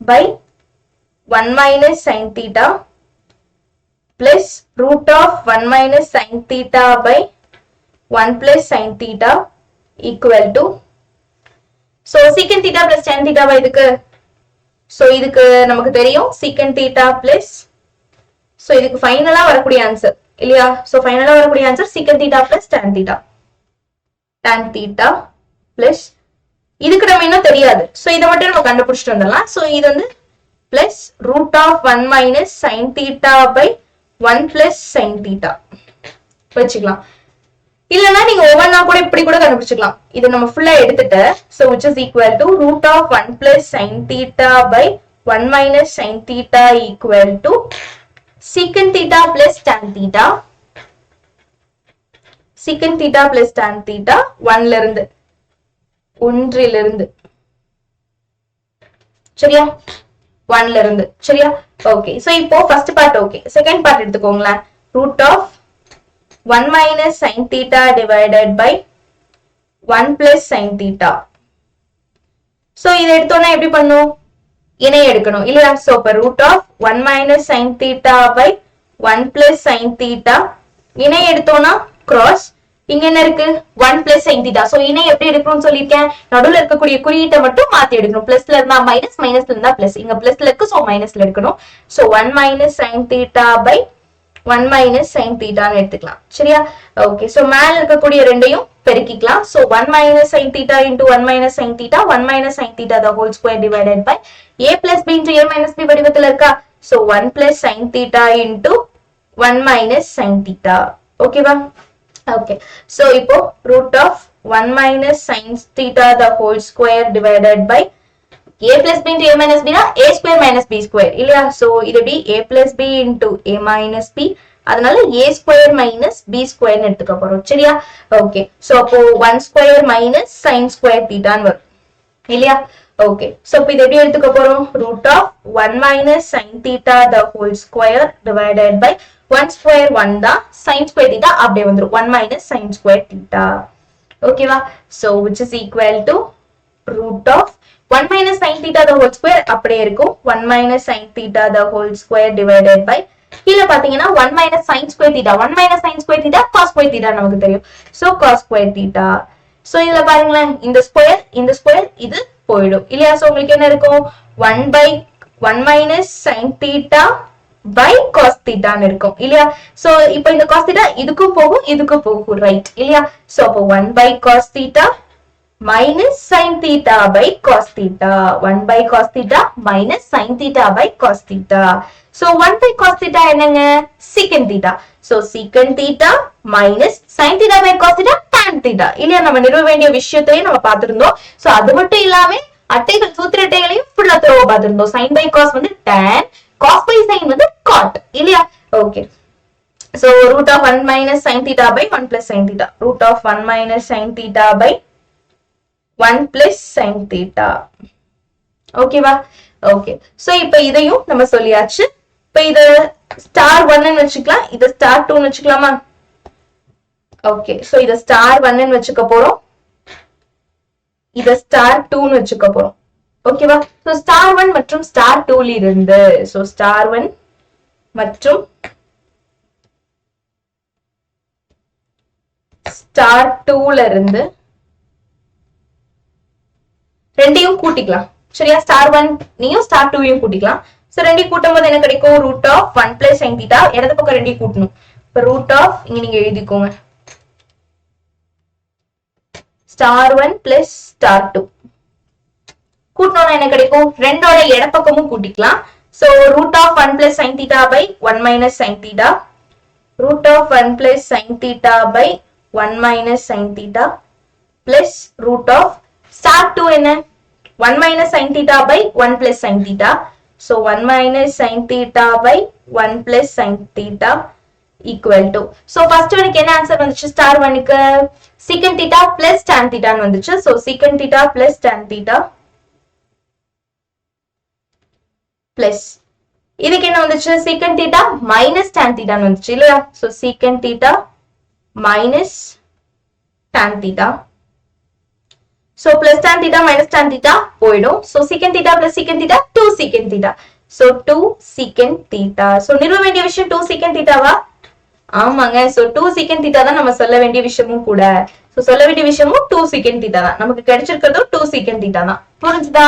by 1 minus sin theta plus root of 1 minus sin theta by 1 plus sin theta equal to so secant theta plus tan theta by இதுக்கு so இதுக்கு நமக்கு தெரியும் secant theta plus so இதுக்கு ஃபைனலா வரக்கூடிய answer இல்லையா? so ஃபைனலா வரக்கூடிய answer secant theta plus tan theta. tan theta plus இதுக்கு நம்ம இன்னும் தெரியாது. so இத மட்டும் நம்ம கண்டுபிடிச்சிட்டு வந்துடலாம். so இது வந்து plus root of 1 minus sin theta by 1 plus sin theta வச்சுக்கலாம். இல்லனா நீங்க ஒவ்வொண்ணா கூட இப்படி கூட கண்டுபிடிச்சுக்கலாம். இது நம்ம ஃபுல்லா எடுத்துட்டு so which is equal to root of 1 plus sin theta by 1 minus sin theta equal to secant theta plus tan theta. secant theta plus tan theta 1 ல இருந்து சரியா? 1 ல இருந்து சரியா? ஓகே. சோ இப்போ first part okay. Second part எடுத்துக்கோங்களேன். root of 1 minus sin theta divided by 1 plus sin theta. So இதை எடுத்தோம்னா எப்படி பண்ணும்? இணை எடுக்கணும் இல்லையா? So இப்ப root of 1 minus sin theta by 1 plus sin theta இணை எடுத்தோம்னா cross. இங்க என்ன இருக்கு? 1 plus sin theta. So இணை எப்படி எடுக்கணும்னு சொல்லியிருக்கேன். நடுவுல இருக்கக்கூடிய குறியீட்டை மட்டும் மாத்தி எடுக்கணும். பிளஸ்ல இருந்தா மைனஸ், மைனஸ்ல இருந்தா பிளஸ். இங்க பிளஸ்ல இருக்கு, so மைனஸ்ல எடுக்கணும். So 1 minus sin theta by 1 minus sin theta ன்னு எடுத்துக்கலாம். சரியா? ஓகே. சோ மேல இருக்கக்கூடிய ரெண்டையும் பெருக்கிக்கலாம். So 1 minus sin theta into 1 minus sin theta 1 minus sin theta the whole square divided by a plus b into a minus b வடிவத்துல இருக்கா? So 1 plus sin theta into 1 minus sin theta. ஓகேவா? Okay. So இப்போ root of 1 minus sin theta the whole square divided by a plus b into a minus b na a square minus b square இல்லையா? So இது எப்படி a plus b into a minus b, அதனால a square minus b square ன்னு எடுத்துக்க போறோம். சரியா? Okay. So அப்போ 1 square minus sin square theta ன்னு வரும் இல்லையா? ஓகே. சோ இப்போ இது எப்படி எடுத்துக்க போறோம்? root of 1 minus sin theta the whole square divided by 1 square 1 தான், sin ஸ்கொயர் தீட்டா அப்படியே வந்துரும் 1 minus sin ஸ்கொயர் தீட்டா. ஓகேவா? so which is equal to root of 1 minus sin theta the whole square அப்படியே இருக்கும் 1 minus sin theta the whole square divided by கீழ பாத்தீங்கன்னா 1 minus sin square theta 1 minus sin square theta cos square theta நமக்கு தெரியும். so cos square theta. so இதுல பாருங்களேன், இந்த square இது போயிடும் இல்லையா? so உங்களுக்கு என்ன இருக்கும் 1 by 1 minus sin theta by cos theta ன்னு இருக்கும் இல்லையா? so இப்போ இந்த cos theta இதுக்கும் போகும் ரைட் இல்லையா? so அப்போ 1 by cos theta minus sin theta by cos theta 1 by cos theta minus sin theta by cos theta. so 1 by cos theta என்னங்க? secant theta. so secant theta minus sin theta by cos theta tan theta இல்லையா? நம்ம நிறுவ வேண்டிய விஷயத்தையும் நம்ம பார்த்திருந்தோம். so அது மட்டும் இல்லாம அட்டைகள் சூத்திர அட்டைகளையும் ஃபுல்லா தரவா பார்த்திருந்தோம். sin by cos வந்து tan, cos by sin வந்து cot இல்லையா? Okay. so root of 1 minus sin theta by 1 plus sin theta root of 1 minus sin theta by 1 plus sin theta. ஓகேவா? ஓகே. சோ இப்போ இதையும் நம்ம சொல்லியாச்சு. இப்போ இத ஸ்டார் 1 ன்னு வெச்சுக்கலாம், இத ஸ்டார் 2 ன்னு வெச்சுக்கலாமா? ஓகே. சோ இத ஸ்டார் 1 ன்னு வெச்சுக்க போறோம், இத ஸ்டார் 2 ன்னு வெச்சுக்க போறோம். ஓகேவா? சோ ஸ்டார் 1 மற்றும் ஸ்டார் 2 ல இருந்து சோ ஸ்டார் 1 மற்றும் ஸ்டார் 2 ல இருந்து ரெண்டையும் கூட்டிக்கலாம் சரியா? ஸ்டார் 1 நீயும் ஸ்டார் 2 யும் கூட்டிக்கலாம். சோ ரெண்டையும் கூட்டும்போது என்ன கிடைக்கும்? Root of 1 plus sin theta. இடது பக்கம் ரெண்டையும் கூட்டணும். இப்ப ரூட் ஆஃப் இங்க நீங்க எழுதிக்கோங்க, ஸ்டார் 1 plus ஸ்டார் 2 கூட்டணும்னா என்ன கிடைக்கும்? ரெண்டோட இடப்பக்கமும் கூட்டிக்கலாம். So root of 1 plus sin theta by 1 minus sin theta root of 1 plus sin theta by 1 minus sin theta plus root of star 2 என்ன? 1 minus sin theta by 1 plus sin theta. so 1 minus sin theta by 1 plus sin theta equal to. so first ஒன்னுக்கு என்ன answer வந்துச்சு? Star 1 க்கு secant theta plus tan theta ன்னு வந்துச்சு. so secant theta plus tan theta plus இதுக்கு என்ன வந்துச்சு? secant theta minus tan theta ன்னு வந்துச்சு இல்லையா? so secant theta minus tan theta. so plus tan theta minus tan theta போயிடும். so secant theta plus secant theta 2 secant theta. so 2 secant theta. so நிறுவ வேண்டிய விஷயம் 2 secant theta வா? ஆமாங்க. so 2 secant theta தான் நம்ம சொல்ல வேண்டிய விஷயமும் கூட. so சொல்ல வேண்டிய விஷயமும் 2 secant theta தான். நமக்கு கிடைச்சிருக்கிறதும் 2 secant theta தான். புரிஞ்சுதா?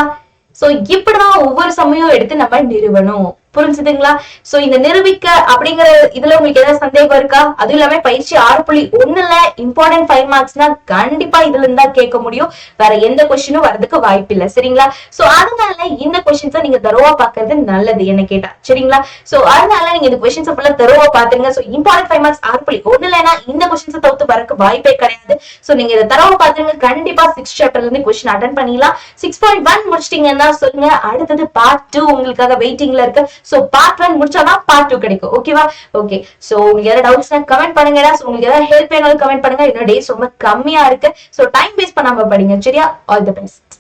சோ இப்படிதான் ஒவ்வொரு சமயம் எடுத்து நம்ம நிறுவனம். புரிஞ்சுதுங்களா? சோ இந்த நிரூபிக்க அப்படிங்கிற இதுல உங்களுக்கு ஏதாவது சந்தேகம் இருக்கா? அதுவும் இல்லாம பயிற்சி 6.1ல இம்பார்ட்டன்ட் 5 மார்க்ஸ்னா கண்டிப்பா இதுல இருந்தா கேட்க முடியும். வேற எந்த கொஸ்டினும் வரதுக்கு வாய்ப்பு இல்ல. சரிங்களா? சோ அதனால இந்த கொஸ்டின்ஸை நீங்க தரோவா பாக்குறது நல்லது என்ன கேட்டா. சரிங்களா? சோ அதனால நீங்க இந்த கொஸ்டின்ஸ் ஃபுல்லா தரோவா பாத்துருங்க. சோ இம்பார்ட்டன்ட் 5 மார்க்ஸ் 6.1லனா இந்த கொஸ்டின்ஸ் தவிர்த்து வரக்கு வாய்ப்பே கிடையாது. சோ நீங்க இதை தரோவா பாத்துருங்க. கண்டிப்பா 6 சாப்டர்ல இருந்து கொஸ்டின் அட்டெண்ட் பண்ணிடலாம். 6.1 முடிச்சிட்டீங்கன்னா சொல்லுங்க, அடுத்தது பார்ட் 2 உங்களுக்காக வெயிட்டிங்ல இருக்கு. சோ பார்ட் 1 முடிச்சாதான் பார்ட் 2 கிடைக்கும். ஓகேவா? ஓகே. சோ உங்களுக்கு ஏதாவது டவுட்ஸ்னா கமெண்ட் பண்ணுங்கடா. சோ உங்களுக்கு ஏதாவது ஹெல்ப் வேணாலும் கமெண்ட் பண்ணுங்க. இன்னும் டேஸ் ரொம்ப கம்மியா இருக்கு. சோ டைம் வேஸ்ட் பண்ணாம படிங்க. சரியா? All the best.